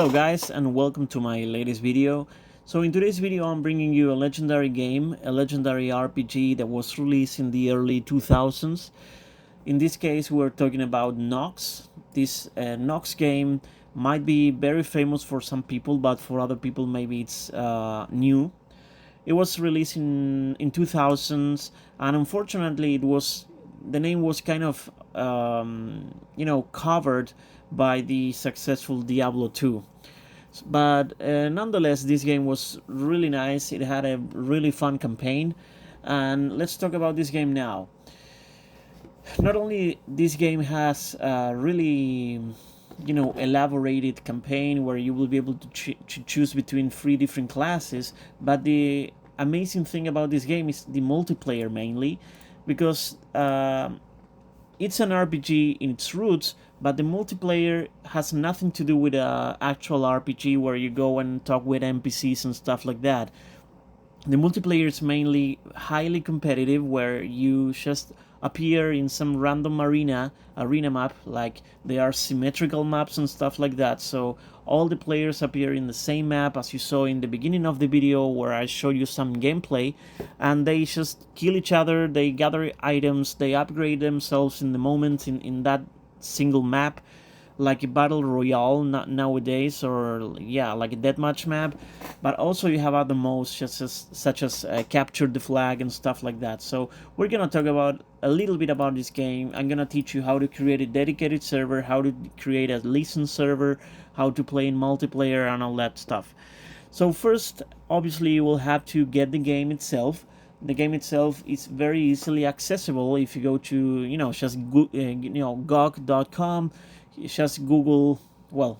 Hello guys, and welcome to my latest video. So in today's video I'm bringing you a legendary game, a legendary RPG that was released in the early 2000s. In this case we're talking about NOX. This NOX game might be very famous for some people, but for other people maybe it's new. It was released in 2000s, and unfortunately the name was kind of covered by the successful Diablo 2. But nonetheless, this game was really nice. It had a really fun campaign, and let's talk about this game now. Not only this game has a really elaborated campaign where you will be able to choose between 3 different classes, but the amazing thing about this game is the multiplayer, mainly because it's an RPG in its roots, but the multiplayer has nothing to do with an actual RPG where you go and talk with NPCs and stuff like that. The multiplayer is mainly highly competitive, where you just appear in some random arena map, like they are symmetrical maps and stuff like that. So all the players appear in the same map, as you saw in the beginning of the video where I showed you some gameplay, and they just kill each other, they gather items, they upgrade themselves in the moment in that single map, like a battle royale nowadays, or like a deathmatch map. But also you have other modes such as capture the flag and stuff like that. So we're gonna talk about a little bit about this game. I'm gonna teach you how to create a dedicated server, how to create a license server, how to play in multiplayer, and all that stuff. So first, obviously, you will have to get the game itself. The game itself is very easily accessible if you go to just GOG.com. Just Google,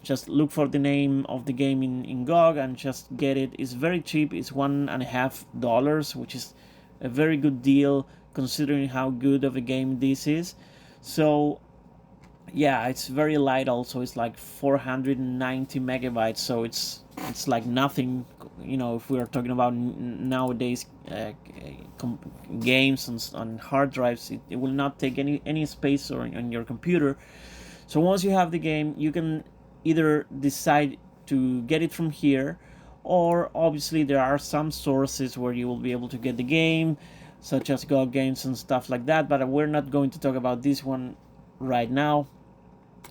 just look for the name of the game in GOG and just get it. It's very cheap. It's $1.50, which is a very good deal considering how good of a game this is. So yeah, it's very light. Also, it's like 490 megabytes, so it's like nothing. If we are talking about nowadays games on hard drives, it will not take any space on your computer. So once you have the game, you can either decide to get it from here, or obviously there are some sources where you will be able to get the game, such as GOG Games and stuff like that, but we're not going to talk about this one right now.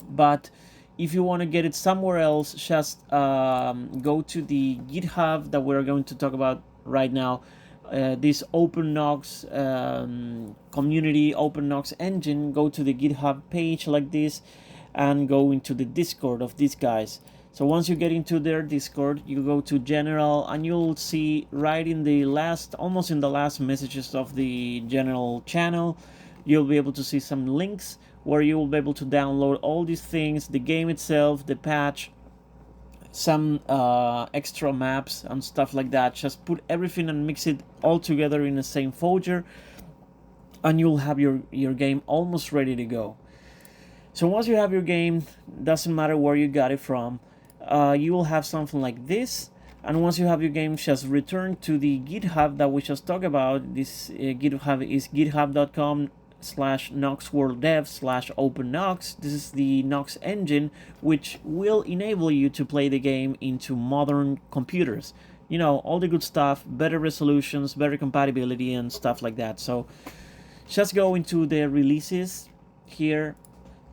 But if you want to get it somewhere else, just go to the GitHub that we're going to talk about right now. This OpenNox community, OpenNox engine. Go to the GitHub page like this and go into the Discord of these guys. So once you get into their Discord, you go to general, and you'll see right in the almost in the last messages of the general channel, you'll be able to see some links where you will be able to download all these things, the game itself, the patch, some extra maps and stuff like that. Just put everything and mix it all together in the same folder, and you'll have your game almost ready to go. So once you have your game, doesn't matter where you got it from, you will have something like this. And once you have your game, just return to the GitHub that we just talked about. This GitHub is github.com/noxworlddev/opennox. This is the NOX engine, which will enable you to play the game into modern computers. All the good stuff, better resolutions, better compatibility, and stuff like that. So just go into the releases here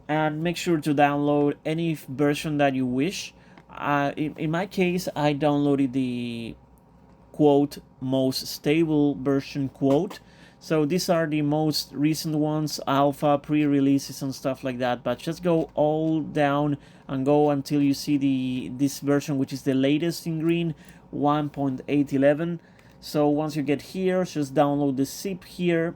and make sure to download any version that you wish. In my case, I downloaded the quote most stable version quote. So these are the most recent ones, alpha, pre-releases and stuff like that. But just go all down and go until you see this version, which is the latest in green, 1.811. So once you get here, just download the zip here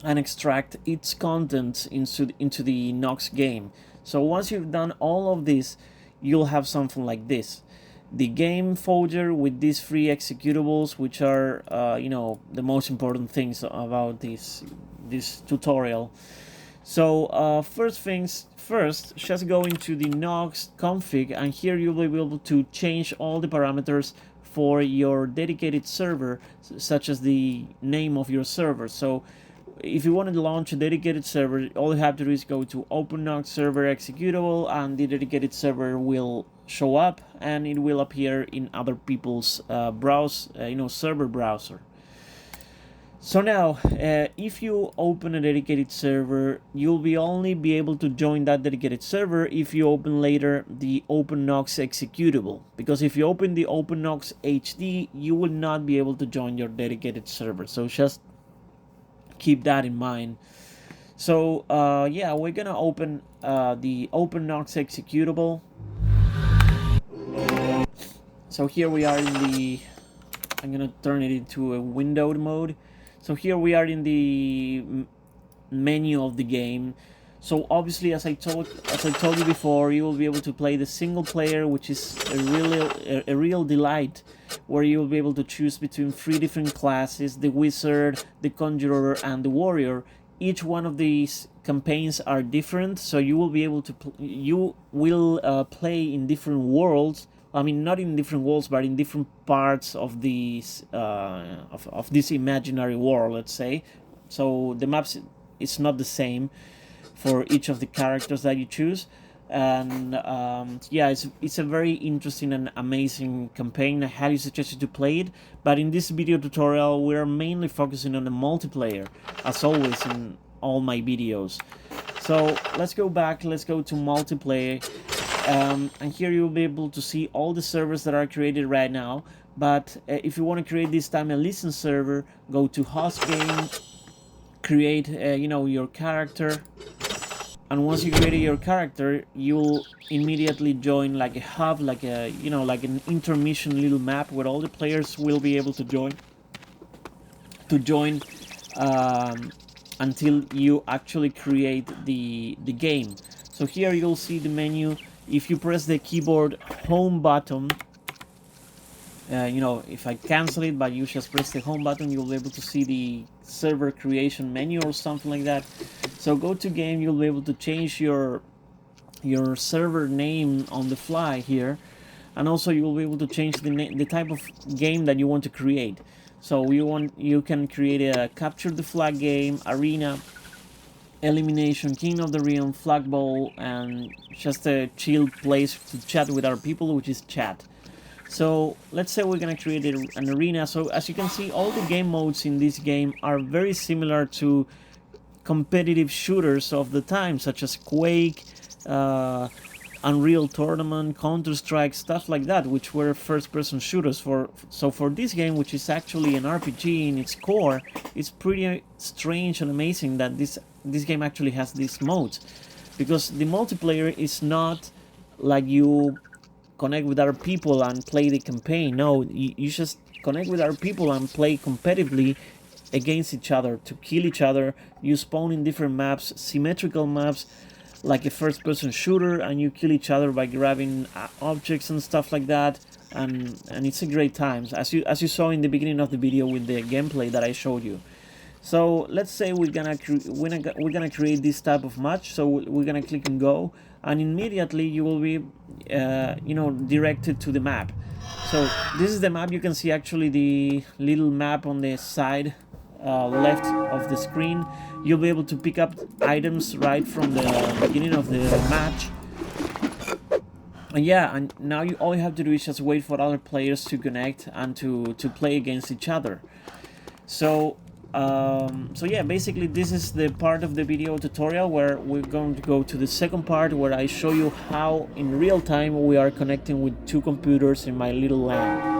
and extract its contents into the NOX game. So once you've done all of this, you'll have something like this. The game folder with these 3 executables, which are the most important things about this tutorial. So first things first, just go into the NOX config, and here you'll be able to change all the parameters for your dedicated server, such as the name of your server. So if you want to launch a dedicated server, all you have to do is go to Open NOX server executable, and the dedicated server will show up, and it will appear in other people's server browser. So now, if you open a dedicated server, you'll only be able to join that dedicated server if you open later the OpenNox executable. Because if you open the OpenNox HD, you will not be able to join your dedicated server. So just keep that in mind. So yeah, we're gonna open the OpenNox executable. So here we are in the, I'm gonna turn it into a windowed mode. So here we are in the menu of the game. So obviously, as I told you before, you will be able to play the single player, which is a real delight, where you will be able to choose between 3 different classes: the wizard, the conjurer, and the warrior. Each one of these campaigns are different, so you will be able to play in different worlds. I mean, not in different worlds, but in different parts of these of this imaginary world, let's say. So the maps is not the same for each of the characters that you choose, and yeah, it's a very interesting and amazing campaign. I highly suggest you to play it. But in this video tutorial, we are mainly focusing on the multiplayer, as always in all my videos. So let's go back. Let's go to multiplayer. And here you'll be able to see all the servers that are created right now. But if you want to create this time a listen server, go to host game, create your character, and once you create your character, you'll immediately join like a hub, like an intermission little map where all the players will be able to join until you actually create the game. So here you'll see the menu. If you press the keyboard home button, if I cancel it, but you just press the home button, you'll be able to see the server creation menu or something like that. So go to game, you'll be able to change your server name on the fly here, and also you will be able to change the type of game that you want to create. So you can create a capture the flag game, arena, elimination, king of the realm, flag bowl, and just a chill place to chat with our people, which is chat. So let's say we're gonna create an arena. So as you can see, all the game modes in this game are very similar to competitive shooters of the time, such as Quake, Unreal Tournament, Counter-Strike, stuff like that, which were first-person shooters. So for this game, which is actually an RPG in its core, it's pretty strange and amazing that this game actually has these modes, because the multiplayer is not like you connect with other people and play the campaign. No, you just connect with other people and play competitively against each other to kill each other. You spawn in different maps, symmetrical maps, like a first-person shooter, and you kill each other by grabbing objects and stuff like that, and it's a great time, as you saw in the beginning of the video with the gameplay that I showed you. So let's say we're gonna create this type of match. So we're gonna click and go, and immediately you will be directed to the map. So this is the map. You can see actually the little map on the side left of the screen. You'll be able to pick up items right from the beginning of the match. And yeah, and now all you have to do is just wait for other players to connect and to play against each other. So yeah, basically this is the part of the video tutorial where we're going to go to the second part, where I show you how in real time we are connecting with 2 computers in my little LAN.